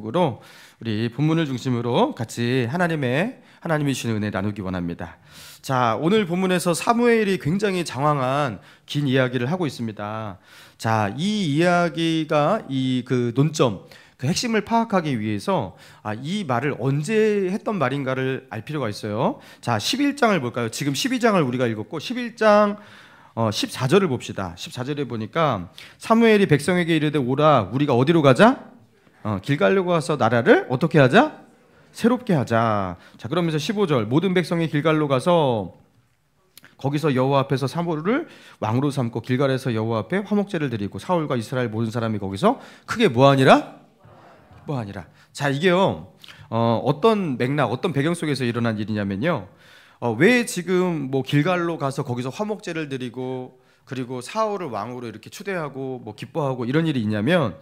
제목으로 우리 본문을 중심으로 같이 하나님이 주시는 은혜 나누기 원합니다. 자, 오늘 본문에서 사무엘이 굉장히 장황한 긴 이야기를 하고 있습니다. 자, 이 이야기가 그 논점, 그 핵심을 파악하기 위해서 이 말을 언제 했던 말인가를 알 필요가 있어요. 자, 11장을 볼까요? 지금 12장을 우리가 읽었고 11장 14절을 봅시다. 14절에 보니까 사무엘이 백성에게 이르되 오라, 우리가 어디로 가자? 길갈로 가서 나라를 어떻게 하자? 새롭게 하자. 자, 그러면서 15절 모든 백성이 길갈로 가서 거기서 여호와 앞에서 사무엘을 왕으로 삼고 길갈에서 여호와 앞에 화목제를 드리고 사울과 이스라엘 모든 사람이 거기서 크게 뭐하니라? 자, 이게요 어떤 맥락, 어떤 배경 속에서 일어난 일이냐면요, 왜 지금 뭐 길갈로 가서 거기서 화목제를 드리고 그리고 사울을 왕으로 이렇게 추대하고 뭐 기뻐하고 이런 일이 있냐면,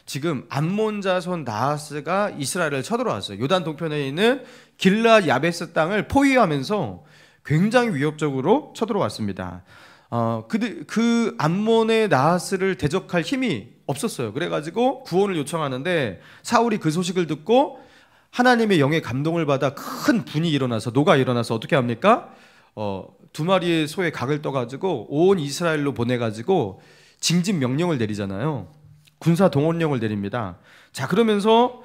지금 암몬 자손 나하스가 이스라엘을 쳐들어왔어요. 요단 동편에 있는 길라 야베스 땅을 포위하면서 굉장히 위협적으로 쳐들어왔습니다. 그 암몬의 나하스를 대적할 힘이 없었어요. 그래가지고 구원을 요청하는데 사울이 그 소식을 듣고 하나님의 영의 감동을 받아 큰 분이 일어나서 노가 일어나서 어떻게 합니까? 두 마리의 소의 각을 떠가지고 온 이스라엘로 보내가지고 징집 명령을 내리잖아요. 군사 동원령을 내립니다. 자, 그러면서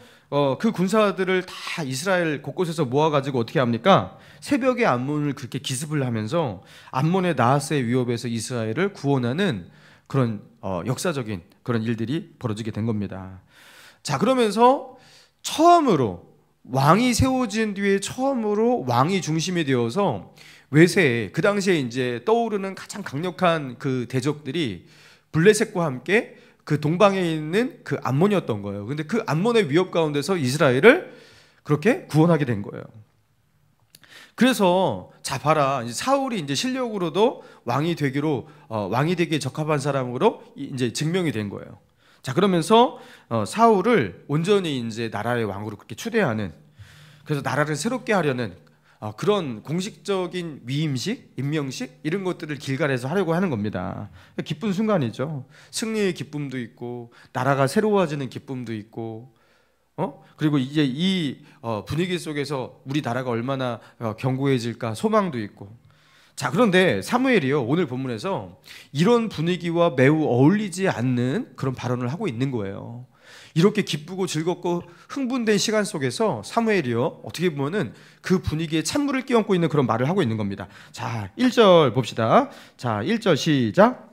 그 군사들을 다 이스라엘 곳곳에서 모아가지고 어떻게 합니까? 새벽에 암몬을 그렇게 기습을 하면서 암몬의 나하스의 위협에서 이스라엘을 구원하는 그런 역사적인 그런 일들이 벌어지게 된 겁니다. 자, 그러면서 처음으로 왕이 세워진 뒤에 처음으로 왕이 중심이 되어서 외세에 그 당시에 이제 떠오르는 가장 강력한 그 대적들이 블레셋과 함께 그 동방에 있는 그 암몬이었던 거예요. 근데 그 암몬의 위협 가운데서 이스라엘을 그렇게 구원하게 된 거예요. 그래서 자, 봐라, 이제 사울이 이제 실력으로도 왕이 되기에 적합한 사람으로 이제 증명이 된 거예요. 자, 그러면서 사울을 온전히 이제 나라의 왕으로 그렇게 추대하는, 그래서 나라를 새롭게 하려는 그런 공식적인 위임식, 임명식 이런 것들을 길갈에서 하려고 하는 겁니다. 기쁜 순간이죠. 승리의 기쁨도 있고 나라가 새로워지는 기쁨도 있고, 그리고 이제 이 분위기 속에서 우리 나라가 얼마나 견고해질까 소망도 있고. 자, 그런데 사무엘이요, 오늘 본문에서 이런 분위기와 매우 어울리지 않는 그런 발언을 하고 있는 거예요. 이렇게 기쁘고 즐겁고 흥분된 시간 속에서 사무엘이요, 어떻게 보면은 그 분위기에 찬물을 끼얹고 있는 그런 말을 하고 있는 겁니다. 자, 1절 봅시다. 자, 1절 시작.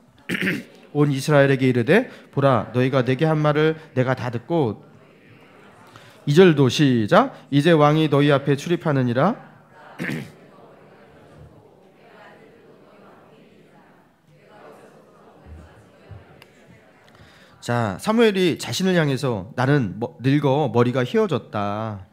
온 이스라엘에게 이르되 보라, 너희가 내게 한 말을 내가 다 듣고. 2절도 시작. 이제 왕이 너희 앞에 출입하느니라. 자, 사무엘이 자신을 향해서 나는 늙어 머리가 휘어졌다.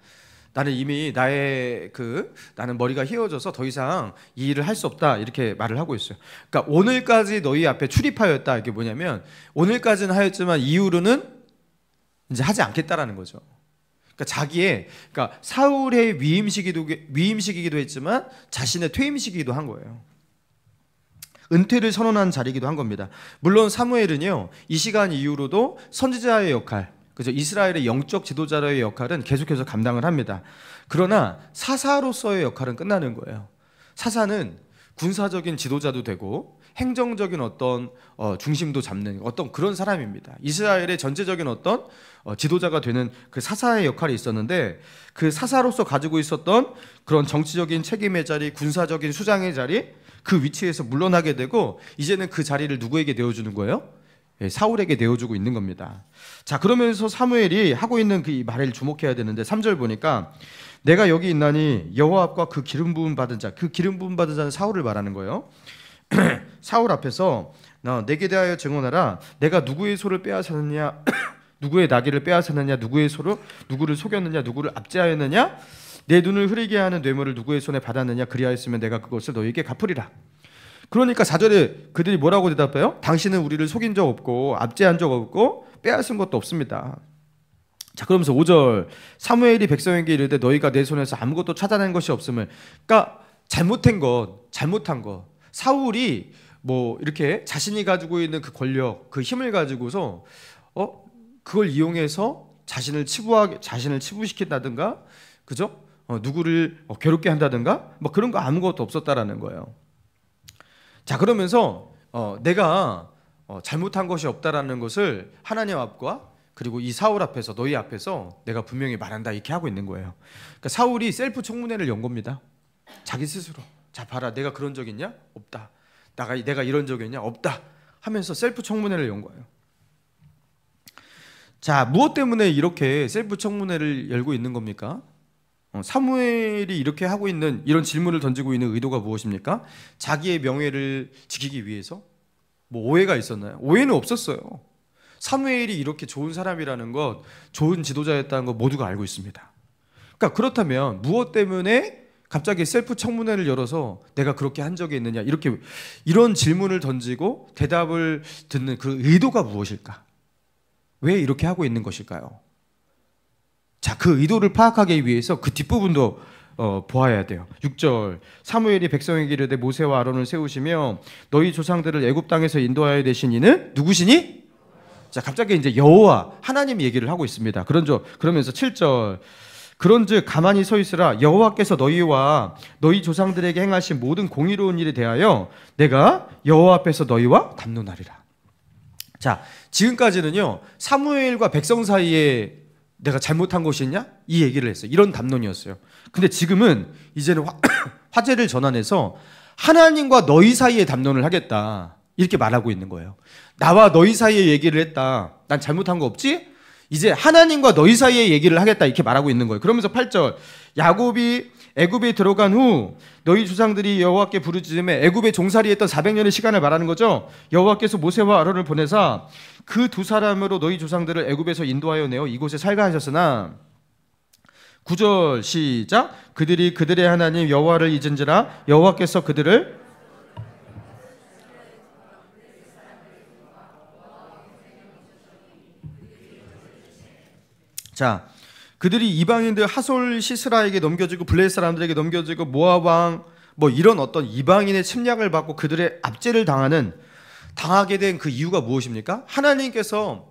나는 이미 나는 머리가 휘어져서 더 이상 이 일을 할 수 없다, 이렇게 말을 하고 있어요. 그러니까 오늘까지 너희 앞에 출입하였다. 이게 뭐냐면 오늘까지는 하였지만 이후로는 이제 하지 않겠다라는 거죠. 그러니까 사울의 위임식이기도 했지만 자신의 퇴임식이기도 한 거예요. 은퇴를 선언한 자리이기도 한 겁니다. 물론 사무엘은요, 이 시간 이후로도 선지자의 역할, 그죠? 이스라엘의 영적 지도자의 역할은 계속해서 감당을 합니다. 그러나 사사로서의 역할은 끝나는 거예요. 사사는 군사적인 지도자도 되고 행정적인 어떤 중심도 잡는 어떤 그런 사람입니다. 이스라엘의 전체적인 어떤 지도자가 되는 그 사사의 역할이 있었는데, 그 사사로서 가지고 있었던 그런 정치적인 책임의 자리, 군사적인 수장의 자리, 그 위치에서 물러나게 되고 이제는 그 자리를 누구에게 내어주는 거예요? 사울에게 내어주고 있는 겁니다. 자, 그러면서 사무엘이 하고 있는 그 말을 주목해야 되는데 3절 보니까 내가 여기 있나니 여호와 앞과 그 기름 부음 받은 자, 그 기름 부음 받은 자는 사울을 말하는 거예요. 사울 앞에서 내게 대하여 증언하라. 내가 누구의 소를 빼앗았느냐 누구의 나귀를 빼앗았느냐, 누구를 속였느냐, 누구를 압제하였느냐, 내 눈을 흐리게 하는 뇌물을 누구의 손에 받았느냐, 그리하였으면 내가 그것을 너희에게 갚으리라. 그러니까 4절에 그들이 뭐라고 대답해요? 당신은 우리를 속인 적 없고 압제한 적 없고 빼앗은 것도 없습니다. 자, 그러면서 5절 사무엘이 백성에게 이르되 너희가 내 손에서 아무것도 찾아낸 것이 없음을. 그러니까 잘못한 것 사울이 뭐 이렇게 자신이 가지고 있는 그 권력, 그 힘을 가지고서 그걸 이용해서 자신을 치부시킨다든가, 그죠? 누구를 괴롭게 한다든가, 뭐 그런 거 아무것도 없었다라는 거예요. 자, 그러면서 내가 잘못한 것이 없다라는 것을 하나님 앞과 그리고 이 사울 앞에서, 너희 앞에서 내가 분명히 말한다, 이렇게 하고 있는 거예요. 그러니까 사울이 셀프 청문회를 연 겁니다. 자기 스스로. 자, 봐라, 내가 그런 적 있냐? 없다. 내가 이런 적이 있냐? 없다. 하면서 셀프 청문회를 연 거예요. 자, 무엇 때문에 이렇게 셀프 청문회를 열고 있는 겁니까? 사무엘이 이렇게 하고 있는, 이런 질문을 던지고 있는 의도가 무엇입니까? 자기의 명예를 지키기 위해서? 뭐 오해가 있었나요? 오해는 없었어요. 사무엘이 이렇게 좋은 사람이라는 것, 좋은 지도자였다는 것 모두가 알고 있습니다. 그러니까 그렇다면 무엇 때문에 갑자기 셀프 청문회를 열어서 내가 그렇게 한 적이 있느냐, 이런 질문을 던지고 대답을 듣는 그 의도가 무엇일까? 왜 이렇게 하고 있는 것일까요? 자, 그 의도를 파악하기 위해서 그 뒷부분도 보아야 돼요. 6절, 사무엘이 백성에게 이르되 모세와 아론을 세우시며 너희 조상들을 애굽 땅에서 인도하여 내신 이는 누구시니? 자, 갑자기 이제 여호와 하나님 얘기를 하고 있습니다. 그러면서 7절, 그런즉 가만히 서 있으라. 여호와께서 너희와 너희 조상들에게 행하신 모든 공의로운 일에 대하여 내가 여호와 앞에서 너희와 담론하리라. 자, 지금까지는요, 사무엘과 백성 사이에 내가 잘못한 것이 있냐? 이 얘기를 했어요. 이런 담론이었어요. 근데 지금은 이제는 화제를 전환해서 하나님과 너희 사이에 담론을 하겠다, 이렇게 말하고 있는 거예요. 나와 너희 사이에 얘기를 했다. 난 잘못한 거 없지? 이제 하나님과 너희 사이에 얘기를 하겠다, 이렇게 말하고 있는 거예요. 그러면서 8절, 야곱이 애굽에 들어간 후 너희 조상들이 여호와께 부르짖음에, 애굽에 종살이했던 400년의 시간을 말하는 거죠. 여호와께서 모세와 아론을 보내사 그 두 사람으로 너희 조상들을 애굽에서 인도하여 내어 이곳에 살게 하셨으나, 9절 시작, 그들이 그들의 하나님 여호와를 잊은지라 여호와께서 그들을, 자, 그들이 이방인들 하솔 시스라에게 넘겨지고 블레셋 사람들에게 넘겨지고 모압 왕, 뭐 이런 어떤 이방인의 침략을 받고 그들의 압제를 당하게 된 그 이유가 무엇입니까? 하나님께서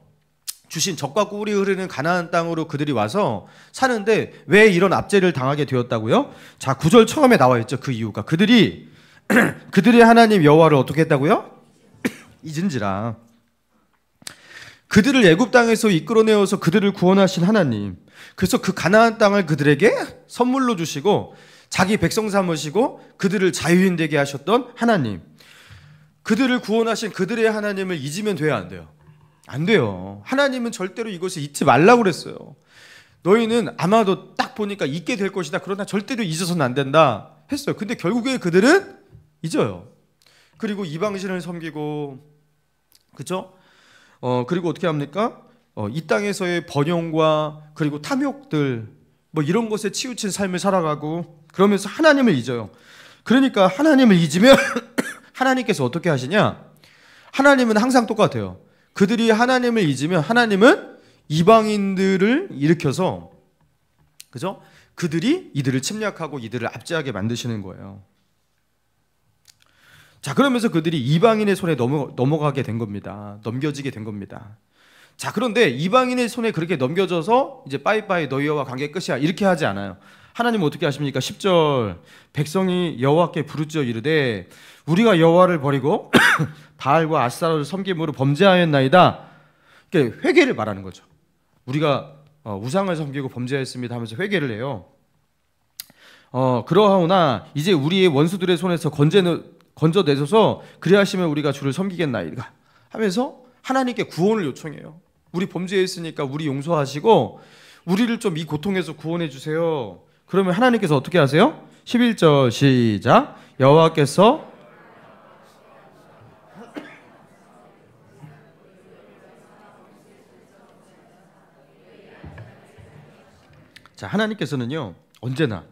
주신 적과 꿀이 흐르는 가나안 땅으로 그들이 와서 사는데 왜 이런 압제를 당하게 되었다고요? 자, 9절 처음에 나와 있죠. 그 이유가 그들이 그들의 하나님 여호와를 어떻게 했다고요? 잊은지라. 그들을 애굽 땅에서 이끌어내어서 그들을 구원하신 하나님, 그래서 그 가나안 땅을 그들에게 선물로 주시고 자기 백성 삼으시고 그들을 자유인 되게 하셨던 하나님, 그들을 구원하신 그들의 하나님을 잊으면 돼요, 안 돼요? 안 돼요. 하나님은 절대로 이것을 잊지 말라고 그랬어요. 너희는 아마도 딱 보니까 잊게 될 것이다, 그러나 절대로 잊어서는 안 된다 했어요. 근데 결국에 그들은 잊어요. 그리고 이방신을 섬기고, 그렇죠? 그리고 어떻게 합니까? 이 땅에서의 번영과 그리고 탐욕들, 뭐 이런 것에 치우친 삶을 살아가고, 그러면서 하나님을 잊어요. 그러니까 하나님을 잊으면 하나님께서 어떻게 하시냐? 하나님은 항상 똑같아요. 그들이 하나님을 잊으면 하나님은 이방인들을 일으켜서, 그죠? 그들이 이들을 침략하고 이들을 압제하게 만드시는 거예요. 자, 그러면서 그들이 이방인의 손에 넘어가게 된 겁니다. 넘겨지게 된 겁니다. 자, 그런데 이방인의 손에 그렇게 넘겨져서 이제 빠이빠이 너희와 관계 끝이야, 이렇게 하지 않아요. 하나님은 어떻게 하십니까? 10절, 백성이 여호와께 부르짖어 이르되 우리가 여호와를 버리고 바알과 아스타롯을 섬김으로 범죄하였나이다. 그러니까 회개를 말하는 거죠. 우리가 우상을 섬기고 범죄했습니다 하면서 회개를 해요. 그러하오나 이제 우리의 원수들의 손에서 건져내소서, 그리하시면 우리가 주를 섬기겠나이다 하면서 하나님께 구원을 요청해요. 우리 범죄했으니까 우리 용서하시고 우리를 좀 이 고통에서 구원해 주세요. 그러면 하나님께서 어떻게 하세요? 11절 시작, 여호와께서 자, 하나님께서는요, 언제나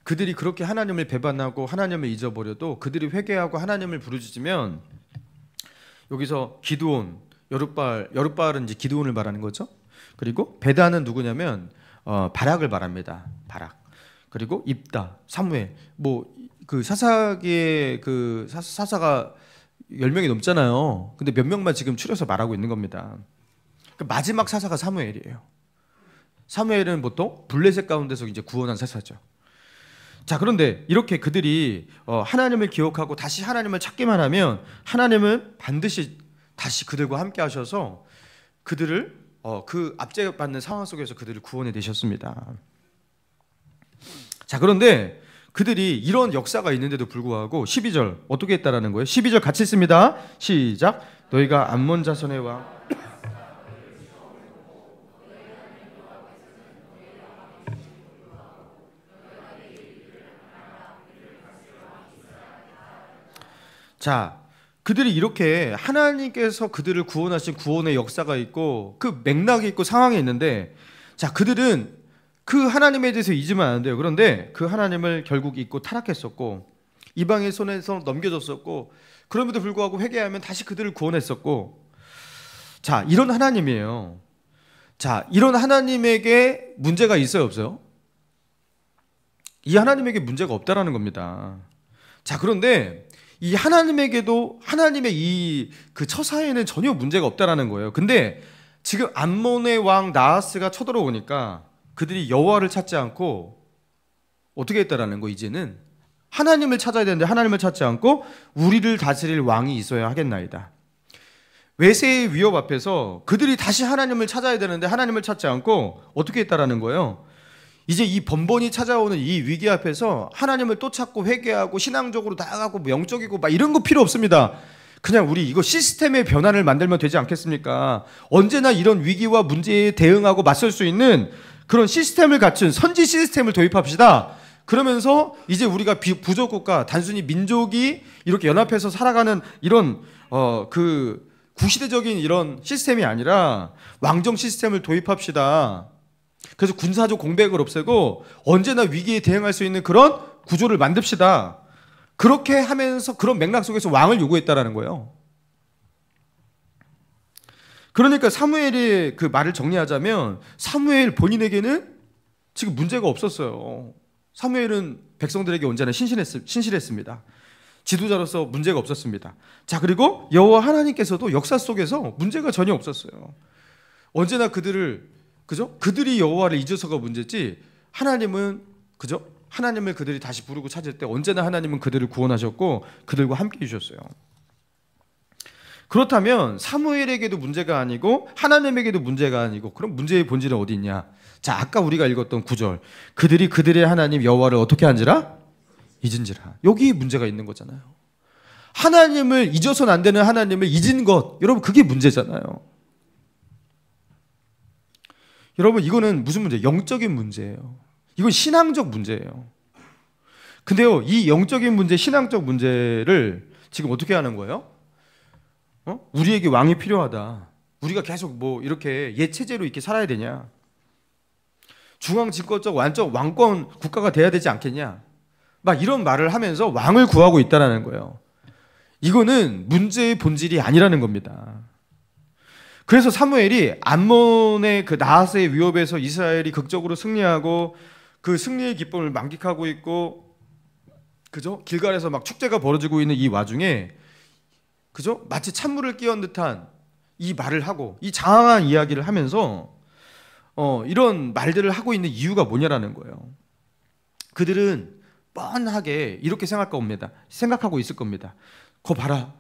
그들이 그렇게 하나님을 배반하고 하나님을 잊어버려도 그들이 회개하고 하나님을 부르짖으면, 여기서 기드온, 여룻바알은 이제 기드온을 말하는 거죠. 그리고 베다는 누구냐면 바락을 말합니다. 바락. 그리고 입다, 사무엘. 뭐 그 사사기의 그 사사가 10명이 넘잖아요. 근데 몇 명만 지금 추려서 말하고 있는 겁니다. 그 마지막 사사가 사무엘이에요. 사무엘은 보통 블레셋 가운데서 이제 구원한 사사죠. 자, 그런데 이렇게 그들이 하나님을 기억하고 다시 하나님을 찾기만 하면 하나님은 반드시 다시 그들과 함께 하셔서 그들을 그 압제받는 상황 속에서 그들을 구원해 내셨습니다. 자, 그런데 그들이 이런 역사가 있는데도 불구하고 12절 어떻게 했다라는 거예요? 12절 같이 읽습니다. 시작. 너희가 암몬 자손의 왕 자, 그들이 이렇게 하나님께서 그들을 구원하신 구원의 역사가 있고 그 맥락이 있고 상황이 있는데, 자, 그들은 그 하나님에 대해서 잊으면 안 돼요. 그런데 그 하나님을 결국 잊고 타락했었고 이방의 손에서 넘겨졌었고, 그럼에도 불구하고 회개하면 다시 그들을 구원했었고, 자, 이런 하나님이에요. 자, 이런 하나님에게 문제가 있어요, 없어요? 이 하나님에게 문제가 없다라는 겁니다. 자, 그런데 이 하나님에게도 하나님의 이 그 처사에는 전혀 문제가 없다라는 거예요. 근데 지금 암몬의 왕 나하스가 쳐들어오니까 그들이 여호와를 찾지 않고 어떻게 했다라는 거, 이제는 하나님을 찾아야 되는데 하나님을 찾지 않고 우리를 다스릴 왕이 있어야 하겠나이다. 외세의 위협 앞에서 그들이 다시 하나님을 찾아야 되는데 하나님을 찾지 않고 어떻게 했다라는 거예요. 이제 이 번번이 찾아오는 이 위기 앞에서 하나님을 또 찾고 회개하고 신앙적으로 나아가고 영적이고 막 이런 거 필요 없습니다. 그냥 우리 이거 시스템의 변화를 만들면 되지 않겠습니까? 언제나 이런 위기와 문제에 대응하고 맞설 수 있는 그런 시스템을 갖춘 선지 시스템을 도입합시다. 그러면서 이제 우리가 부족국가, 단순히 민족이 이렇게 연합해서 살아가는 이런 그 구시대적인 이런 시스템이 아니라 왕정 시스템을 도입합시다. 그래서 군사적 공백을 없애고 언제나 위기에 대응할 수 있는 그런 구조를 만듭시다. 그렇게 하면서 그런 맥락 속에서 왕을 요구했다라는 거예요. 그러니까 사무엘의 그 말을 정리하자면 사무엘 본인에게는 지금 문제가 없었어요. 사무엘은 백성들에게 언제나 신실했습니다. 지도자로서 문제가 없었습니다. 자, 그리고 여호와 하나님께서도 역사 속에서 문제가 전혀 없었어요. 언제나 그들이 여호와를 잊어서가 문제지, 하나님은 하나님을 그들이 다시 부르고 찾을 때 언제나 하나님은 그들을 구원하셨고 그들과 함께 해주셨어요. 그렇다면 사무엘에게도 문제가 아니고 하나님에게도 문제가 아니고 그럼 문제의 본질은 어디 있냐? 자, 아까 우리가 읽었던 9절, 그들이 그들의 하나님 여호와를 어떻게 한지라? 잊은지라. 여기 문제가 있는 거잖아요. 하나님을 잊어서는 안 되는 하나님을 잊은 것, 여러분 그게 문제잖아요. 여러분 이거는 무슨 문제예요? 영적인 문제예요. 이건 신앙적 문제예요. 근데요, 이 영적인 문제, 신앙적 문제를 지금 어떻게 하는 거예요? 우리에게 왕이 필요하다. 우리가 계속 뭐 이렇게 옛 체제로 이렇게 살아야 되냐? 중앙 집권적 완전 왕권 국가가 돼야 되지 않겠냐? 막 이런 말을 하면서 왕을 구하고 있다는 거예요. 이거는 문제의 본질이 아니라는 겁니다. 그래서 사무엘이 암몬의 그 나하스의 위협에서 이스라엘이 극적으로 승리하고 그 승리의 기쁨을 만끽하고 있고, 길갈에서 막 축제가 벌어지고 있는 이 와중에 마치 찬물을 끼얹은 듯한 이 말을 하고 이 장황한 이야기를 하면서 이런 말들을 하고 있는 이유가 뭐냐라는 거예요. 그들은 뻔하게 이렇게 생각하고 있을 겁니다. 거 봐라,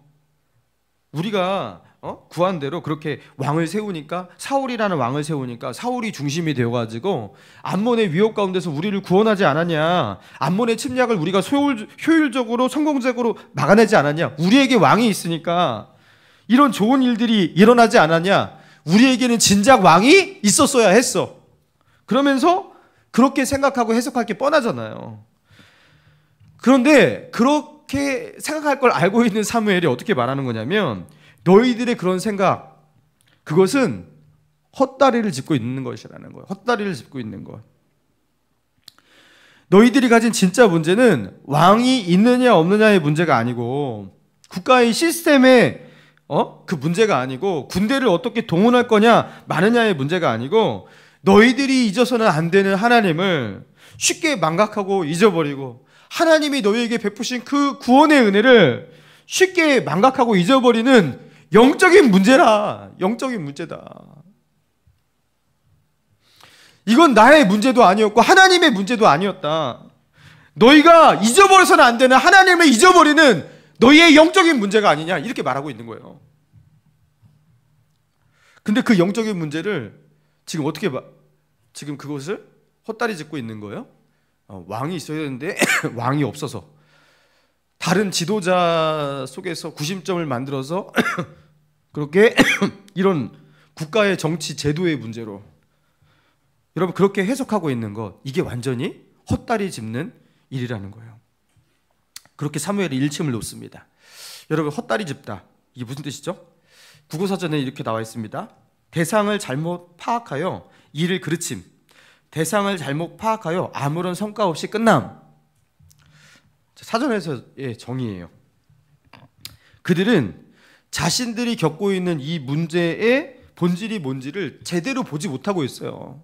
우리가 구한 대로 그렇게 왕을 세우니까, 사울이라는 왕을 세우니까 사울이 중심이 되어가지고 암몬의 위협 가운데서 우리를 구원하지 않았냐? 암몬의 침략을 우리가 효율적으로 성공적으로 막아내지 않았냐? 우리에게 왕이 있으니까 이런 좋은 일들이 일어나지 않았냐? 우리에게는 진작 왕이 있었어야 했어. 그러면서 그렇게 생각하고 해석할 게 뻔하잖아요. 그런데 그렇게 생각할 걸 알고 있는 사무엘이 어떻게 말하는 거냐면, 너희들의 그런 생각, 그것은 헛다리를 짚고 있는 것이라는 거예요. 헛다리를 짚고 있는 것. 너희들이 가진 진짜 문제는 왕이 있느냐 없느냐의 문제가 아니고, 국가의 시스템의 그 문제가 아니고, 군대를 어떻게 동원할 거냐 마느냐의 문제가 아니고, 너희들이 잊어서는 안 되는 하나님을 쉽게 망각하고 잊어버리고, 하나님이 너희에게 베푸신 그 구원의 은혜를 쉽게 망각하고 잊어버리는 영적인 문제다. 이건 나의 문제도 아니었고 하나님의 문제도 아니었다. 너희가 잊어버려서는 안 되는 하나님을 잊어버리는 너희의 영적인 문제가 아니냐, 이렇게 말하고 있는 거예요. 근데 그 영적인 문제를 지금 어떻게 지금 그것을 헛다리 짚고 있는 거예요. 왕이 있어야 되는데 왕이 없어서 다른 지도자 속에서 구심점을 만들어서 그렇게 이런 국가의 정치 제도의 문제로 여러분 그렇게 해석하고 있는 것, 이게 완전히 헛다리 짚는 일이라는 거예요. 그렇게 사무엘이 일침을 놓습니다. 여러분, 헛다리 짚다, 이게 무슨 뜻이죠? 국어사전에 이렇게 나와 있습니다. 대상을 잘못 파악하여 이를 그르침, 대상을 잘못 파악하여 아무런 성과 없이 끝남. 사전에서의 정의예요. 그들은 자신들이 겪고 있는 이 문제의 본질이 뭔지를 제대로 보지 못하고 있어요.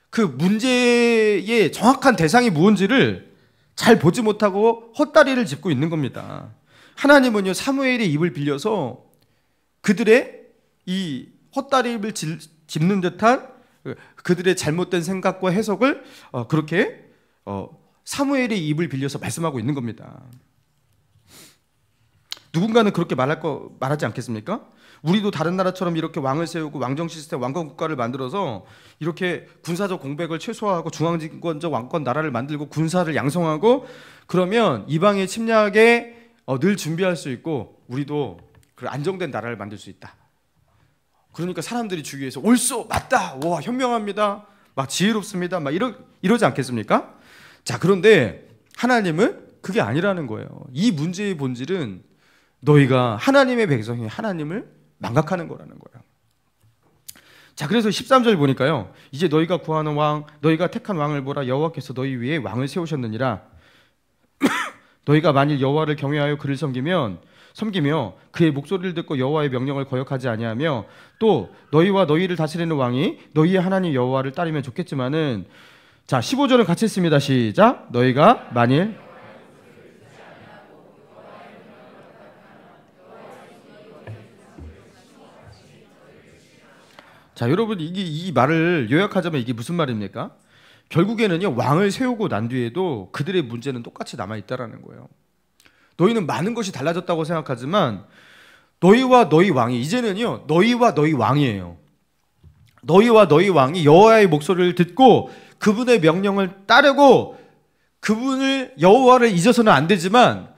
그 문제의 정확한 대상이 무엇인지를 잘 보지 못하고 헛다리를 짚고 있는 겁니다. 하나님은요, 사무엘의 입을 빌려서 그들의 이 헛다리를 짚는 듯한 그들의 잘못된 생각과 해석을 그렇게 사무엘의 입을 빌려서 말씀하고 있는 겁니다. 누군가는 그렇게 말하지 않겠습니까? 우리도 다른 나라처럼 이렇게 왕을 세우고 왕정 시스템, 왕권 국가를 만들어서 이렇게 군사적 공백을 최소화하고 중앙집권적 왕권 나라를 만들고 군사를 양성하고 그러면 이방의 침략에 늘 준비할 수 있고 우리도 그 안정된 나라를 만들 수 있다. 그러니까 사람들이 주위에서 옳소, 맞다, 와, 현명합니다, 막 지혜롭습니다, 막 이러지 않겠습니까? 자, 그런데 하나님은 그게 아니라는 거예요. 이 문제의 본질은 너희가 하나님의 백성이 하나님을 망각하는 거라는 거예요. 자, 그래서 13절 보니까요, 이제 너희가 구하는 왕, 너희가 택한 왕을 보라. 여호와께서 너희 위에 왕을 세우셨느니라. 너희가 만일 여호와를 경외하여 그를 섬기며 그의 목소리를 듣고 여호와의 명령을 거역하지 아니하며 또 너희와 너희를 다스리는 왕이 너희의 하나님 여호와를 따르면 좋겠지만은, 자, 15절은 같이 했습니다. 시작. 너희가 만일 자, 여러분, 이 말을 요약하자면 이게 무슨 말입니까? 결국에는요, 왕을 세우고 난 뒤에도 그들의 문제는 똑같이 남아있다라는 거예요. 너희는 많은 것이 달라졌다고 생각하지만 너희와 너희 왕이 이제는요, 너희와 너희 왕이에요. 너희와 너희 왕이 여호와의 목소리를 듣고 그분의 명령을 따르고 그분을, 여호와를 잊어서는 안 되지만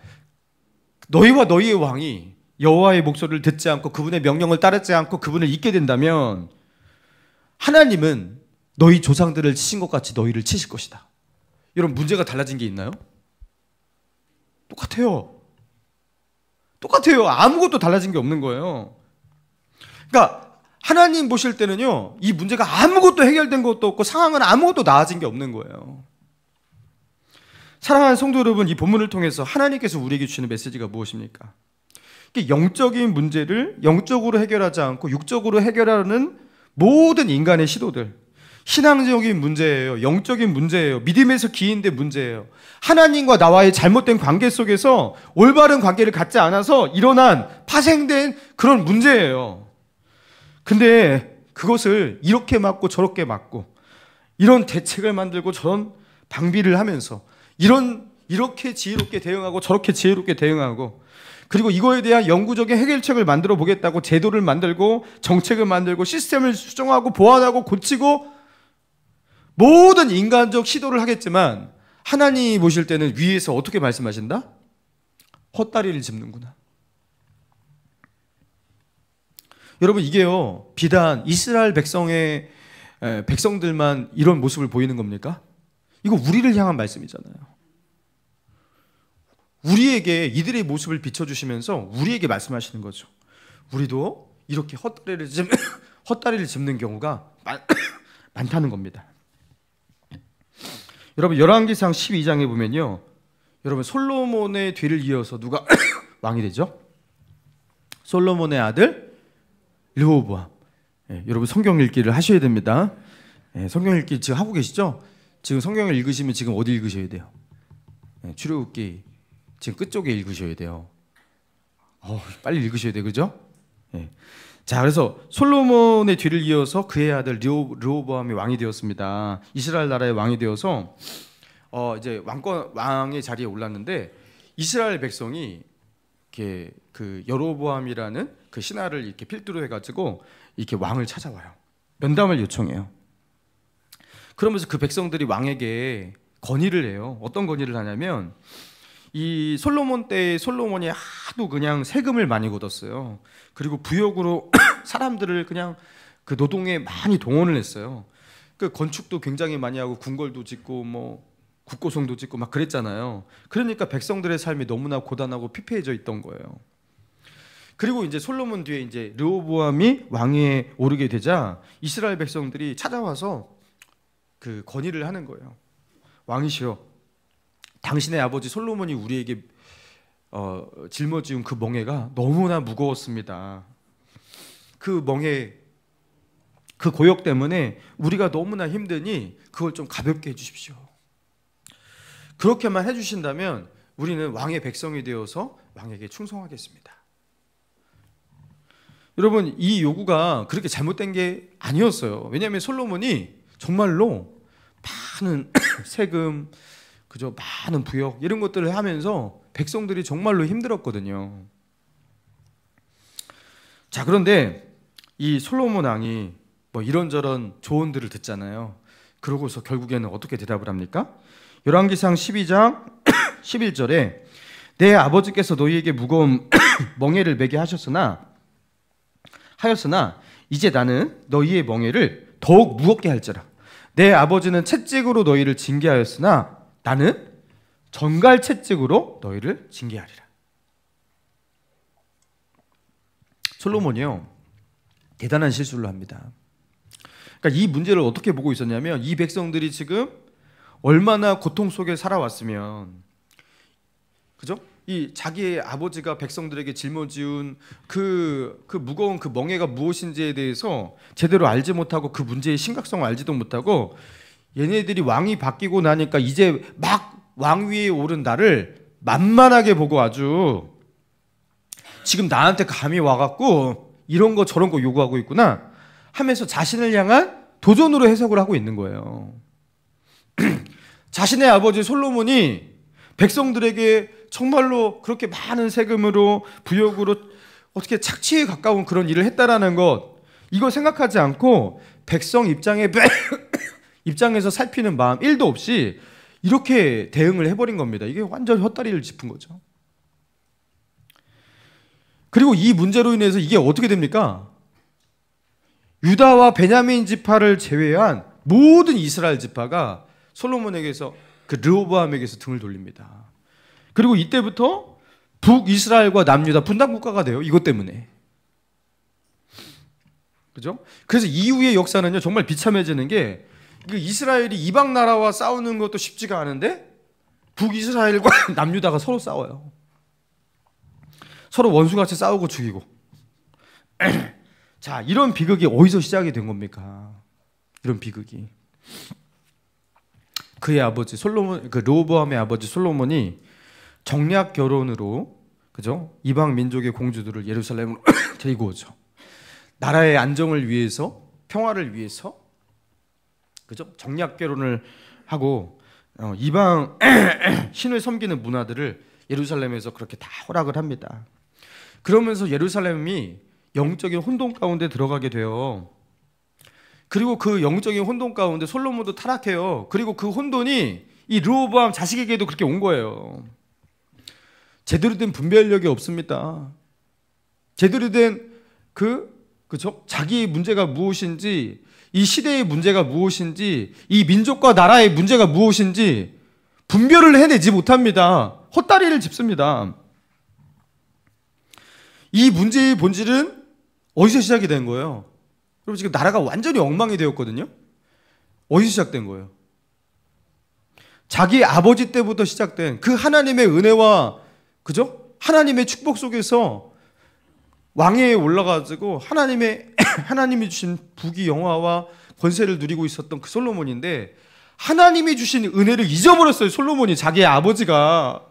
너희와 너희의 왕이 여호와의 목소리를 듣지 않고 그분의 명령을 따르지 않고 그분을 잊게 된다면 하나님은 너희 조상들을 치신 것 같이 너희를 치실 것이다. 여러분, 문제가 달라진 게 있나요? 똑같아요. 아무것도 달라진 게 없는 거예요. 그러니까 하나님 보실 때는요, 이 문제가 아무것도 해결된 것도 없고 상황은 아무것도 나아진 게 없는 거예요. 사랑하는 성도 여러분, 이 본문을 통해서 하나님께서 우리에게 주시는 메시지가 무엇입니까? 영적인 문제를 영적으로 해결하지 않고 육적으로 해결하는 모든 인간의 시도들, 신앙적인 문제예요, 영적인 문제예요, 믿음에서 기인된 문제예요. 하나님과 나와의 잘못된 관계 속에서 올바른 관계를 갖지 않아서 일어난 파생된 그런 문제예요. 근데 그것을 이렇게 막고 저렇게 막고 이런 대책을 만들고 저런 방비를 하면서 이렇게 지혜롭게 대응하고 저렇게 지혜롭게 대응하고, 그리고 이거에 대한 영구적인 해결책을 만들어 보겠다고 제도를 만들고 정책을 만들고 시스템을 수정하고 보완하고 고치고 모든 인간적 시도를 하겠지만 하나님이 보실 때는 위에서 어떻게 말씀하신다? 헛다리를 짚는구나. 여러분, 이게요, 비단 이스라엘 백성들만 이런 모습을 보이는 겁니까? 이거 우리를 향한 말씀이잖아요. 우리에게 이들의 모습을 비춰주시면서 우리에게 말씀하시는 거죠. 우리도 이렇게 헛다리를 짚는 경우가 많다는 겁니다. 여러분, 열왕기상 12장에 보면요, 여러분, 솔로몬의 뒤를 이어서 누가 왕이 되죠? 솔로몬의 아들 르호보암. 여러분, 성경 읽기를 하셔야 됩니다. 성경 읽기 지금 하고 계시죠? 지금 성경을 읽으시면 지금 어디 읽으셔야 돼요? 출애굽기 지금 끝쪽에 읽으셔야 돼요. 빨리 읽으셔야 돼요, 그죠? 자, 그래서 솔로몬의 뒤를 이어서 그의 아들 르호보암이 왕이 되었습니다. 이스라엘 나라의 왕이 되어서 이제 왕의 자리에 올랐는데 이스라엘 백성이 이렇게 그 여로보암이라는 그 신하를 이렇게 필두로 해가지고 이렇게 왕을 찾아와요. 면담을 요청해요. 그러면서 그 백성들이 왕에게 건의를 해요. 어떤 건의를 하냐면 이 솔로몬 때에 솔로몬이 하도 그냥 세금을 많이 걷었어요. 그리고 부역으로 사람들을 그냥 그 노동에 많이 동원을 했어요. 그 건축도 굉장히 많이 하고 궁궐도 짓고 뭐 국고성도 짓고 막 그랬잖아요. 그러니까 백성들의 삶이 너무나 고단하고 피폐해져 있던 거예요. 그리고 이제 솔로몬 뒤에 이제 르호보암이 왕위에 오르게 되자 이스라엘 백성들이 찾아와서 그 건의를 하는 거예요. 왕이시여, 당신의 아버지 솔로몬이 우리에게 짊어지운 그 멍에가 너무나 무거웠습니다. 그 멍에, 그 고역 때문에 우리가 너무나 힘드니 그걸 좀 가볍게 해주십시오. 그렇게만 해주신다면 우리는 왕의 백성이 되어서 왕에게 충성하겠습니다. 여러분, 이 요구가 그렇게 잘못된 게 아니었어요. 왜냐하면 솔로몬이 정말로 많은 세금, 그죠, 많은 부역 이런 것들을 하면서 백성들이 정말로 힘들었거든요. 자, 그런데 이 솔로몬 왕이 뭐 이런저런 조언들을 듣잖아요. 그러고서 결국에는 어떻게 대답을 합니까? 열왕기상 12장 11절에 내 아버지께서 너희에게 무거운 멍에를 매게 하였으나 이제 나는 너희의 멍에를 더욱 무겁게 할지라. 내 아버지는 채찍으로 너희를 징계하였으나 나는 전갈 채찍으로 너희를 징계하리라. 솔로몬이요, 대단한 실수를 합니다. 그러니까 이 문제를 어떻게 보고 있었냐면 이 백성들이 지금 얼마나 고통 속에 살아왔으면, 그죠? 이 자기의 아버지가 백성들에게 짊어지운 그 무거운 그 멍에가 무엇인지에 대해서 제대로 알지 못하고 그 문제의 심각성을 알지도 못하고 얘네들이 왕이 바뀌고 나니까 이제 막 왕위에 오른 나를 만만하게 보고 아주 지금 나한테 감히 와갖고 이런 거 저런 거 요구하고 있구나 하면서 자신을 향한 도전으로 해석을 하고 있는 거예요. 자신의 아버지 솔로몬이 백성들에게 정말로 그렇게 많은 세금으로 부역으로 어떻게 착취에 가까운 그런 일을 했다라는 것, 이거 생각하지 않고 백성 입장에서 살피는 마음 1도 없이 이렇게 대응을 해버린 겁니다. 이게 완전 헛다리를 짚은 거죠. 그리고 이 문제로 인해서 이게 어떻게 됩니까? 유다와 베냐민 지파를 제외한 모든 이스라엘 지파가 솔로몬에게서 그 르호보암에게서 등을 돌립니다. 그리고 이때부터 북이스라엘과 남유다 분단 국가가 돼요. 이것 때문에. 그죠? 그래서 이후의 역사는요, 정말 비참해지는 게 이스라엘이 이방 나라와 싸우는 것도 쉽지가 않은데 북이스라엘과 남유다가 서로 싸워요. 서로 원수같이 싸우고 죽이고. 자, 이런 비극이 어디서 시작이 된 겁니까? 이런 비극이. 그의 아버지 솔로몬, 그 르호보암의 아버지 솔로몬이 정략 결혼으로, 그죠? 이방 민족의 공주들을 예루살렘으로 데리고 오죠. 나라의 안정을 위해서, 평화를 위해서, 그죠? 정략 결혼을 하고 이방 신을 섬기는 문화들을 예루살렘에서 그렇게 다 허락을 합니다. 그러면서 예루살렘이 영적인 혼돈 가운데 들어가게 돼요. 그리고 그 영적인 혼돈 가운데 솔로몬도 타락해요. 그리고 그 혼돈이 이 르호보암 자식에게도 그렇게 온 거예요. 제대로 된 분별력이 없습니다. 제대로 된 그죠? 자기의 문제가 무엇인지, 이 시대의 문제가 무엇인지, 이 민족과 나라의 문제가 무엇인지 분별을 해내지 못합니다. 헛다리를 짚습니다. 이 문제의 본질은 어디서 시작이 된 거예요? 여러분, 지금 나라가 완전히 엉망이 되었거든요. 어디서 시작된 거예요? 자기 아버지 때부터 시작된 그 하나님의 은혜와, 그죠? 하나님의 축복 속에서 왕위에 올라가지고 하나님이 주신 부귀 영화와 권세를 누리고 있었던 그 솔로몬인데, 하나님이 주신 은혜를 잊어버렸어요. 솔로몬이, 자기의 아버지가.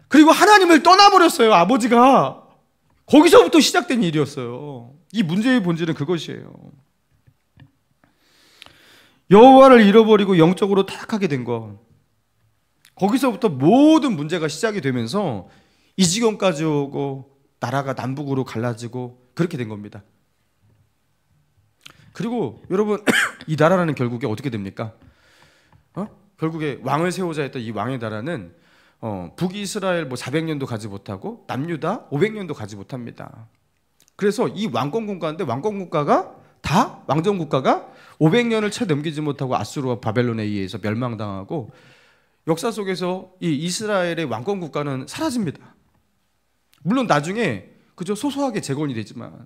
그리고 하나님을 떠나버렸어요. 아버지가. 거기서부터 시작된 일이었어요. 이 문제의 본질은 그것이에요. 여호와를 잃어버리고 영적으로 타락하게 된 것. 거기서부터 모든 문제가 시작이 되면서 이 지경까지 오고 나라가 남북으로 갈라지고 그렇게 된 겁니다. 그리고 여러분 이 나라는 결국에 어떻게 됩니까? 결국에 왕을 세우자 했던 이 왕의 나라는 북이스라엘 뭐 400년도 가지 못하고 남유다 500년도 가지 못합니다. 그래서 이 왕권국가인데 왕권국가가 다 왕정국가가 500년을 채 넘기지 못하고 아수르와 바벨론에 의해서 멸망당하고 역사 속에서 이 이스라엘의 왕권국가는 사라집니다. 물론 나중에 그저 소소하게 재건이 되지만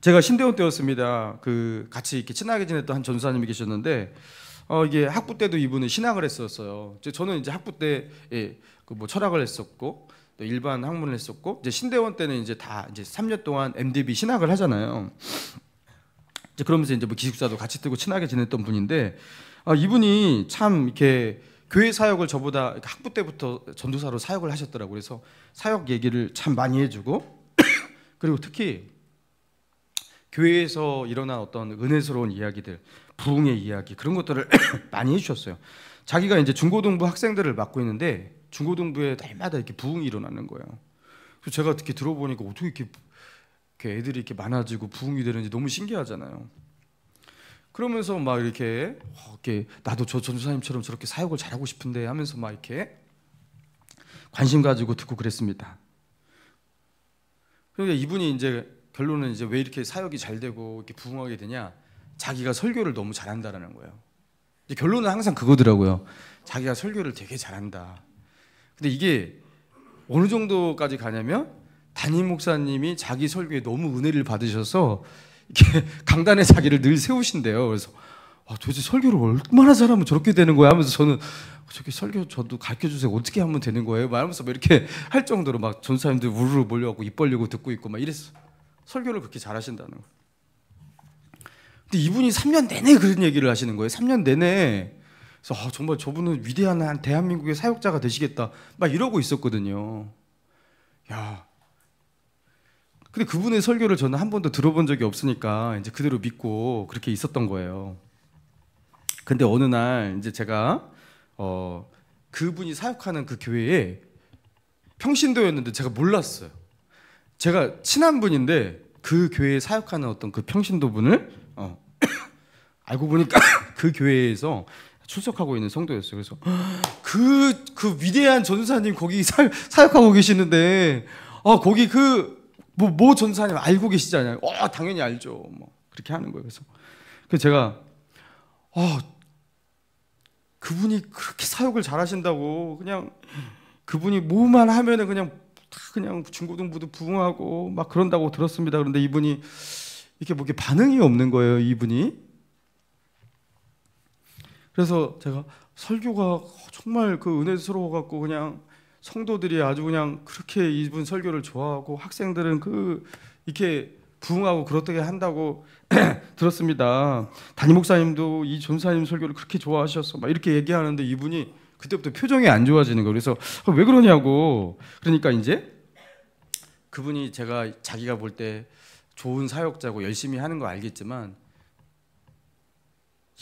제가 신대원 때였습니다. 그 같이 이렇게 친하게 지냈던 한 전사님이 계셨는데 이게 학부 때도 이분은 신학을 했었어요. 저는 이제 학부 때 그 뭐 철학을 했었고 또 일반 학문을 했었고 이제 신대원 때는 이제 다 이제 3년 동안 MDB 신학을 하잖아요. 이제 그러면서 이제 뭐 기숙사도 같이 뜨고 친하게 지냈던 분인데 이분이 참 이렇게 교회 사역을 저보다 학부 때부터 전도사로 사역을 하셨더라고요. 그래서 사역 얘기를 참 많이 해주고 그리고 특히 교회에서 일어난 어떤 은혜스러운 이야기들, 부흥의 이야기 그런 것들을 많이 해주셨어요. 자기가 이제 중고등부 학생들을 맡고 있는데 중고등부에 날마다 이렇게 부흥이 일어나는 거예요. 그래서 제가 특히 들어보니까 어떻게 이렇게 애들이 이렇게 많아지고 부흥이 되는지 너무 신기하잖아요. 그러면서 막 이렇게 나도 저 전도사님처럼 저렇게 사역을 잘하고 싶은데 하면서 막 이렇게 관심 가지고 듣고 그랬습니다. 그러니까 이분이 이제 결론은 이제 왜 이렇게 사역이 잘 되고 이렇게 부흥하게 되냐? 자기가 설교를 너무 잘한다라는 거예요. 이제 결론은 항상 그거더라고요. 자기가 설교를 되게 잘한다. 근데 이게 어느 정도까지 가냐면 담임 목사님이 자기 설교에 너무 은혜를 받으셔서 이렇게 강단에 자기를 늘 세우신대요. 그래서 도대체 설교를 얼마나 잘하면 저렇게 되는 거야 하면서 저는 저렇게 설교 저도 가르쳐 주세요. 어떻게 하면 되는 거예요? 말하면서 막 이렇게 할 정도로 막 전사님들 우르르 몰려가고 입 벌리고 듣고 있고 막 이랬어. 설교를 그렇게 잘하신다는 거예요. 근데 이분이 3년 내내 그런 얘기를 하시는 거예요. 3년 내내. 그래서 정말 저분은 위대한 한 대한민국의 사역자가 되시겠다 막 이러고 있었거든요. 야. 근데 그분의 설교를 저는 한 번도 들어본 적이 없으니까 이제 그대로 믿고 그렇게 있었던 거예요. 근데 어느 날 이제 제가 그분이 사역하는 그 교회에 평신도였는데 제가 몰랐어요. 제가 친한 분인데 그 교회에 사역하는 어떤 그 평신도 분을 알고 보니까 그 교회에서 출석하고 있는 성도였어요. 그래서 그 위대한 전사님 거기 사역하고 계시는데 거기 뭐 전사님 알고 계시잖아요. 당연히 알죠. 뭐 그렇게 하는 거예요. 그래서 제가 그분이 그렇게 사역을 잘하신다고 그냥 그분이 뭐만 하면은 그냥 중고등부도 부흥하고 막 그런다고 들었습니다. 그런데 이분이 이렇게 뭐 이렇게 반응이 없는 거예요. 이분이. 그래서 제가 설교가 정말 그 은혜스러워 갖고 그냥 성도들이 아주 그냥 그렇게 이분 설교를 좋아하고 학생들은 이렇게 부흥하고 그렇게 한다고 들었습니다. 담임 목사님도 이 전사님 설교를 그렇게 좋아하셨어. 막 이렇게 얘기하는데 이분이 그때부터 표정이 안 좋아지는 거예요. 그래서 왜 그러냐고. 그러니까 이제 그분이 자기가 볼 때 좋은 사역자고 열심히 하는 거 알겠지만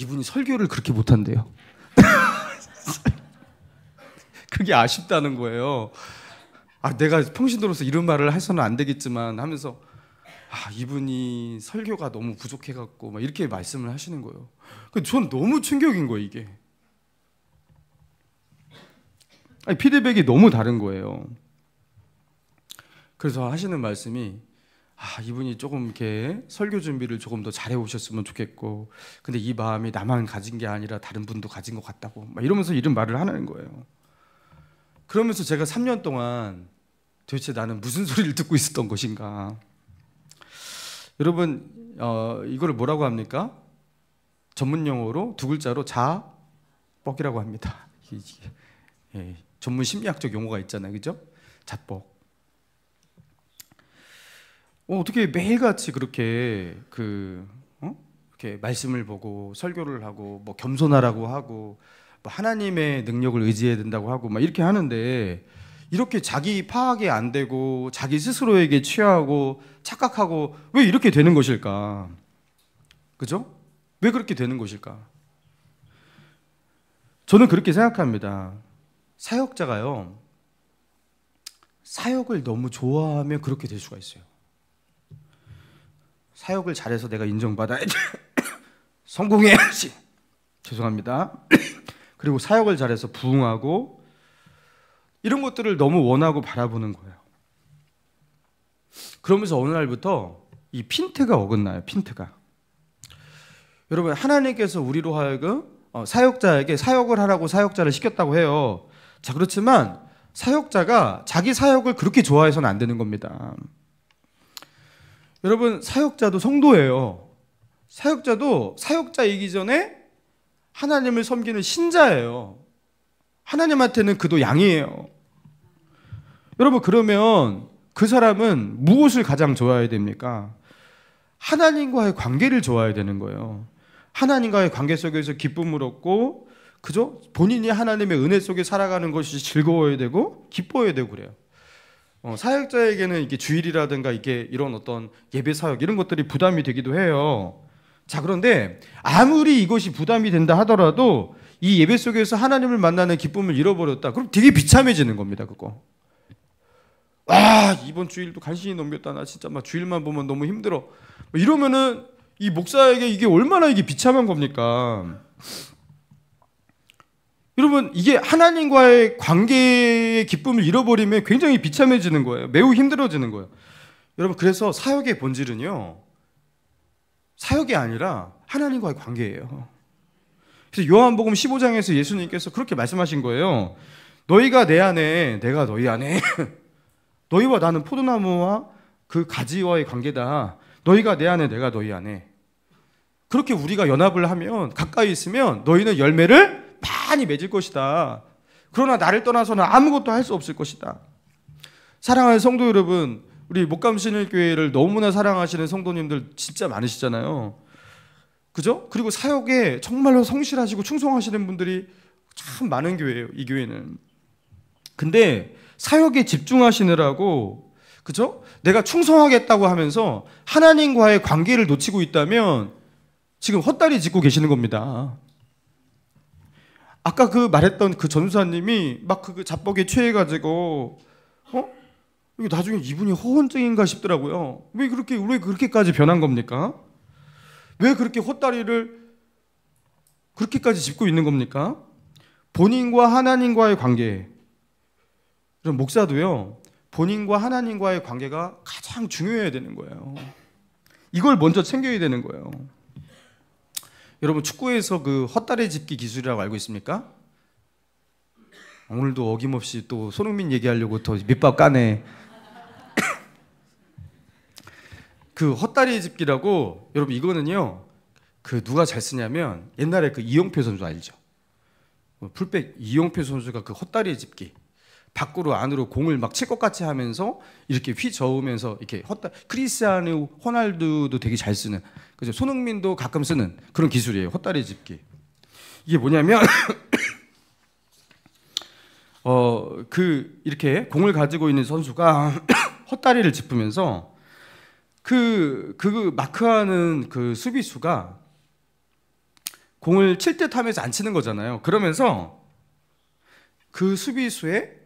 이분이 설교를 그렇게 못한대요. 그게 아쉽다는 거예요. 내가 평신도로서 이런 말을 해서는 안 되겠지만 하면서 이분이 설교가 너무 부족해갖고 막 이렇게 말씀을 하시는 거예요. 전 너무 충격인 거예요 이게. 피드백이 너무 다른 거예요. 그래서 하시는 말씀이 이분이 조금 이렇게 설교 준비를 조금 더 잘해 오셨으면 좋겠고 근데 이 마음이 나만 가진 게 아니라 다른 분도 가진 것 같다고 막 이러면서 이런 말을 하는 거예요. 그러면서 제가 3년 동안 도대체 나는 무슨 소리를 듣고 있었던 것인가. 여러분 이거를 뭐라고 합니까? 전문 용어로 두 글자로 자뻑이라고 합니다. 전문 심리학적 용어가 있잖아요. 그죠? 자뻑. 어떻게 매일같이 그렇게 이렇게 말씀을 보고 설교를 하고 뭐 겸손하라고 하고 뭐 하나님의 능력을 의지해야 된다고 하고 막 이렇게 하는데 이렇게 자기 파악이 안 되고 자기 스스로에게 취하고 착각하고 왜 이렇게 되는 것일까? 그죠? 왜 그렇게 되는 것일까? 저는 그렇게 생각합니다. 사역자가요, 사역을 너무 좋아하면 그렇게 될 수가 있어요. 사역을 잘해서 내가 인정받아야지, 성공해야지, 죄송합니다. 그리고 사역을 잘해서 부응하고 이런 것들을 너무 원하고 바라보는 거예요. 그러면서 어느 날부터 이 핀트가 어긋나요. 핀트가. 여러분, 하나님께서 우리로 하여금 사역자에게 사역을 하라고 사역자를 시켰다고 해요. 자, 그렇지만 사역자가 자기 사역을 그렇게 좋아해서는 안 되는 겁니다. 여러분, 사역자도 성도예요. 사역자도 사역자이기 전에 하나님을 섬기는 신자예요. 하나님한테는 그도 양이에요. 여러분, 그러면 그 사람은 무엇을 가장 좋아해야 됩니까? 하나님과의 관계를 좋아해야 되는 거예요. 하나님과의 관계 속에서 기쁨을 얻고, 그죠? 본인이 하나님의 은혜 속에 살아가는 것이 즐거워야 되고 기뻐야 되고 그래요. 사역자에게는 이게 주일이라든가 이게 이런 어떤 예배 사역 이런 것들이 부담이 되기도 해요. 자, 그런데 아무리 이것이 부담이 된다 하더라도 이 예배 속에서 하나님을 만나는 기쁨을 잃어버렸다. 그럼 되게 비참해지는 겁니다. 그거. 이번 주일도 간신히 넘겼다. 나 진짜 막 주일만 보면 너무 힘들어. 이러면은 이 목사에게 이게 얼마나 이게 비참한 겁니까? 여러분, 이게 하나님과의 관계의 기쁨을 잃어버리면 굉장히 비참해지는 거예요. 매우 힘들어지는 거예요. 여러분, 그래서 사역의 본질은요, 사역이 아니라 하나님과의 관계예요. 그래서 요한복음 15장에서 예수님께서 그렇게 말씀하신 거예요. 너희가 내 안에, 내가 너희 안에. 너희와 나는 포도나무와 그 가지와의 관계다. 너희가 내 안에, 내가 너희 안에. 그렇게 우리가 연합을 하면, 가까이 있으면 너희는 열매를 많이 맺을 것이다. 그러나 나를 떠나서는 아무것도 할 수 없을 것이다. 사랑하는 성도 여러분, 우리 목감신일교회를 너무나 사랑하시는 성도님들 진짜 많으시잖아요. 그죠? 그리고 사역에 정말로 성실하시고 충성하시는 분들이 참 많은 교회예요, 이 교회는. 근데 사역에 집중하시느라고, 그죠? 내가 충성하겠다고 하면서 하나님과의 관계를 놓치고 있다면 지금 헛다리 짚고 계시는 겁니다. 아까 그 말했던 그 전사님이 막 그 자뻑에 취해가지고, 이게 나중에 이분이 허언증인가 싶더라고요. 왜 그렇게까지 변한 겁니까? 왜 그렇게 헛다리를 그렇게까지 짚고 있는 겁니까? 본인과 하나님과의 관계. 그럼 목사도요, 본인과 하나님과의 관계가 가장 중요해야 되는 거예요. 이걸 먼저 챙겨야 되는 거예요. 여러분, 축구에서 그 헛다리 짚기 기술이라고 알고 있습니까? 오늘도 어김없이 또 손흥민 얘기하려고 더 밑밥 까네. 그 헛다리 짚기라고, 여러분, 이거는요, 그 누가 잘 쓰냐면 옛날에 그 이용표 선수 알죠? 풀백 이용표 선수가 그 헛다리 짚기, 밖으로 안으로 공을 막 칠 것 같이 하면서 이렇게 휘저으면서 이렇게 크리스티아누 호날두도 되게 잘 쓰는, 그죠? 손흥민도 가끔 쓰는 그런 기술이에요, 헛다리 짚기. 이게 뭐냐면 이렇게 공을 가지고 있는 선수가 헛다리를 짚으면서 그 마크하는 그 수비수가 공을 칠 듯 하면서 안 치는 거잖아요. 그러면서 그 수비수의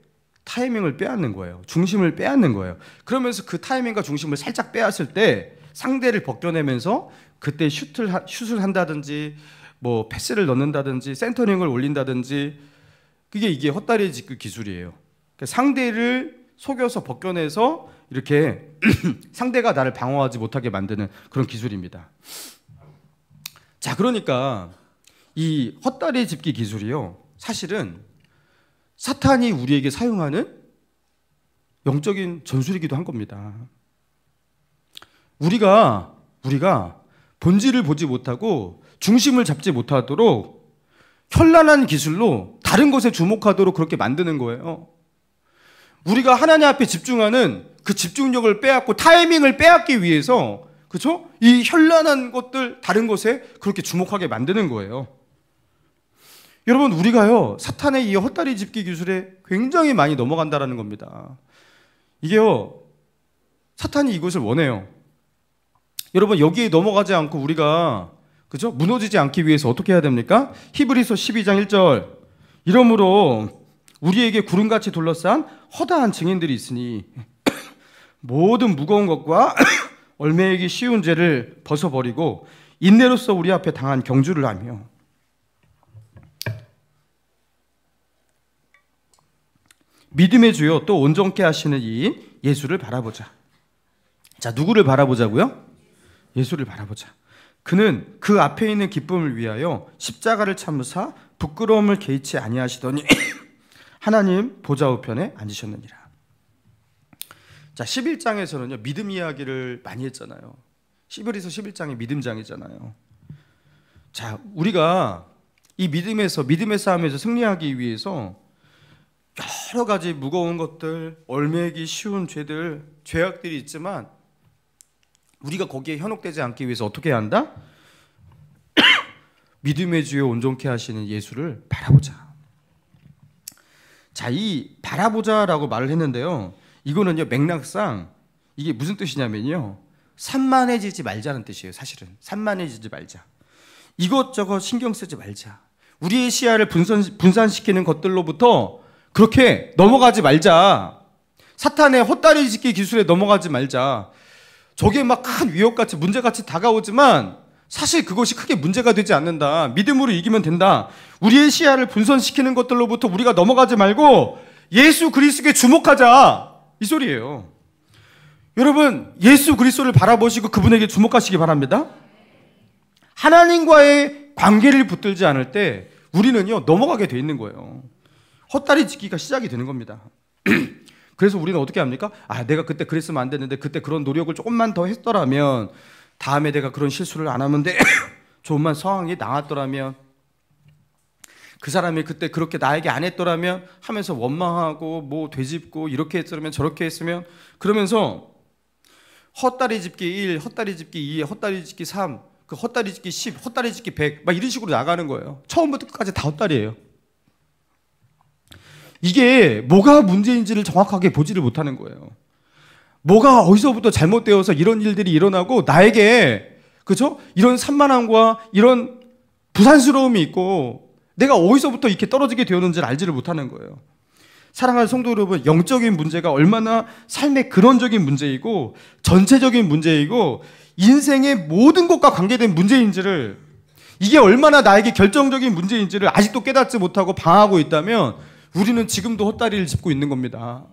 타이밍을 빼앗는 거예요. 중심을 빼앗는 거예요. 그러면서 그 타이밍과 중심을 살짝 빼앗을 때 상대를 벗겨내면서 그때 슛을 한다든지 뭐 패스를 넣는다든지 센터링을 올린다든지, 이게 헛다리 짚기 기술이에요. 그러니까 상대를 속여서 벗겨내서 이렇게 상대가 나를 방어하지 못하게 만드는 그런 기술입니다. 자, 그러니까 이 헛다리 짚기 기술이요, 사실은 사탄이 우리에게 사용하는 영적인 전술이기도 한 겁니다. 우리가 본질을 보지 못하고 중심을 잡지 못하도록 현란한 기술로 다른 것에 주목하도록 그렇게 만드는 거예요. 우리가 하나님 앞에 집중하는 그 집중력을 빼앗고 타이밍을 빼앗기 위해서, 그렇죠? 이 현란한 것들 다른 것에 그렇게 주목하게 만드는 거예요. 여러분, 우리가요 사탄의 이 헛다리 짚기 기술에 굉장히 많이 넘어간다라는 겁니다. 이게요 사탄이 이것을 원해요. 여러분, 여기에 넘어가지 않고 우리가 그죠? 무너지지 않기 위해서 어떻게 해야 됩니까? 히브리서 12장 1절, 이러므로 우리에게 구름같이 둘러싼 허다한 증인들이 있으니 모든 무거운 것과 얽매이기 쉬운 죄를 벗어버리고 인내로서 우리 앞에 당한 경주를 하며 믿음의 주요 또 온전케 하시는 이 예수를 바라보자. 자, 누구를 바라보자고요? 예수를 바라보자. 그는 그 앞에 있는 기쁨을 위하여 십자가를 참으사 부끄러움을 개의치 아니하시더니 하나님 보좌 우편에 앉으셨느니라. 자, 11장에서는요 믿음 이야기를 많이 했잖아요. 히브리서 11장이 믿음장이잖아요. 자, 우리가 이 믿음의 싸움에서 승리하기 위해서 여러 가지 무거운 것들, 얽매이기 쉬운 죄들, 죄악들이 있지만 우리가 거기에 현혹되지 않기 위해서 어떻게 해야 한다? 믿음의 주요 온전케 하시는 예수를 바라보자. 자, 이 바라보자라고 말을 했는데요, 이거는요 맥락상 이게 무슨 뜻이냐면요, 산만해지지 말자는 뜻이에요. 사실은 산만해지지 말자, 이것저것 신경 쓰지 말자, 우리의 시야를 분산시키는 것들로부터 그렇게 넘어가지 말자, 사탄의 헛다리 짚기 기술에 넘어가지 말자. 저게 막 큰 위협같이 문제같이 다가오지만 사실 그것이 크게 문제가 되지 않는다. 믿음으로 이기면 된다. 우리의 시야를 분산시키는 것들로부터 우리가 넘어가지 말고 예수 그리스도에 주목하자, 이 소리예요. 여러분, 예수 그리스도를 바라보시고 그분에게 주목하시기 바랍니다. 하나님과의 관계를 붙들지 않을 때 우리는요 넘어가게 돼 있는 거예요. 헛다리 짚기가 시작이 되는 겁니다. 그래서 우리는 어떻게 합니까? 아, 내가 그때 그랬으면 안 됐는데, 그때 그런 노력을 조금만 더 했더라면, 다음에 내가 그런 실수를 안 하면 돼. 조금만 상황이 나았더라면, 그 사람이 그때 그렇게 나에게 안 했더라면 하면서 원망하고 뭐 되짚고 이렇게 했으면 저렇게 했으면, 그러면서 헛다리 짚기 1, 헛다리 짚기 2, 헛다리 짚기 3, 그 헛다리 짚기 10, 헛다리 짚기 100 막 이런 식으로 나가는 거예요. 처음부터 끝까지 다 헛다리예요. 이게 뭐가 문제인지를 정확하게 보지를 못하는 거예요. 뭐가 어디서부터 잘못되어서 이런 일들이 일어나고 나에게, 그죠? 이런 산만함과 이런 부산스러움이 있고 내가 어디서부터 이렇게 떨어지게 되었는지를 알지를 못하는 거예요. 사랑하는 성도 여러분, 영적인 문제가 얼마나 삶의 근원적인 문제이고 전체적인 문제이고 인생의 모든 것과 관계된 문제인지를, 이게 얼마나 나에게 결정적인 문제인지를 아직도 깨닫지 못하고 방황하고 있다면 우리는 지금도 헛다리를 짚고 있는 겁니다.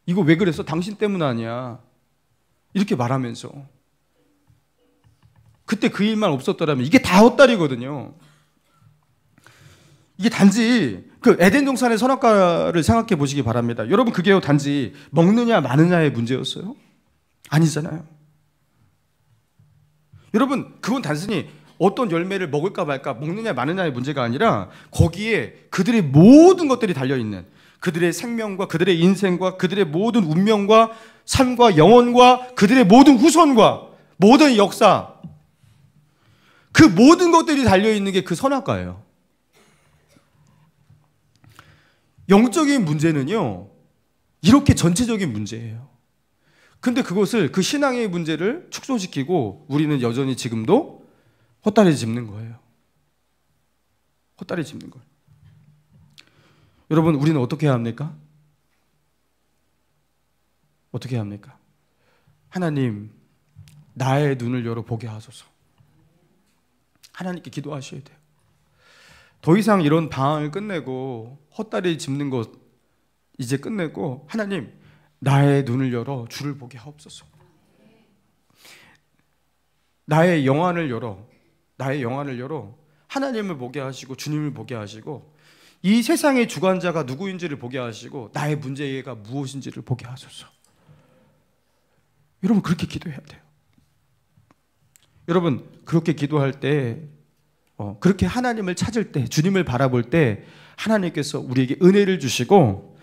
이거 왜 그랬어? 당신 때문 아니야. 이렇게 말하면서 그때 그 일만 없었더라면 이게 다 헛다리거든요. 이게 단지 그 에덴 동산의 선악과를 생각해 보시기 바랍니다. 여러분, 그게요 단지 먹느냐 마느냐의 문제였어요? 아니잖아요. 여러분, 그건 단순히 어떤 열매를 먹을까 말까, 먹느냐 마느냐의 문제가 아니라 거기에 그들의 모든 것들이 달려있는, 그들의 생명과 그들의 인생과 그들의 모든 운명과 삶과 영혼과 그들의 모든 후손과 모든 역사, 그 모든 것들이 달려있는 게 그 선악과예요. 영적인 문제는요 이렇게 전체적인 문제예요. 근데 그것을, 그 신앙의 문제를 축소시키고 우리는 여전히 지금도 헛다리 짚는 거예요. 헛다리 짚는 거예요. 여러분, 우리는 어떻게 해야 합니까? 어떻게 해야 합니까? 하나님, 나의 눈을 열어 보게 하소서. 하나님께 기도하셔야 돼요. 더 이상 이런 방황을 끝내고 헛다리 짚는 것 이제 끝내고, 하나님, 나의 눈을 열어 주를 보게 하옵소서. 나의 영안을 열어 하나님을 보게 하시고 주님을 보게 하시고 이 세상의 주관자가 누구인지를 보게 하시고 나의 문제가 무엇인지를 보게 하소서. 여러분, 그렇게 기도해야 돼요. 여러분, 그렇게 기도할 때, 그렇게 하나님을 찾을 때, 주님을 바라볼 때 하나님께서 우리에게 은혜를 주시고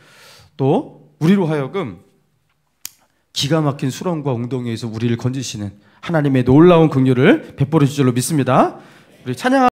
또 우리로 하여금 기가 막힌 수렁과 웅덩이에서 우리를 건지시는 하나님의 놀라운 긍휼을 베풀어 주실 줄로 믿습니다. 우리 찬양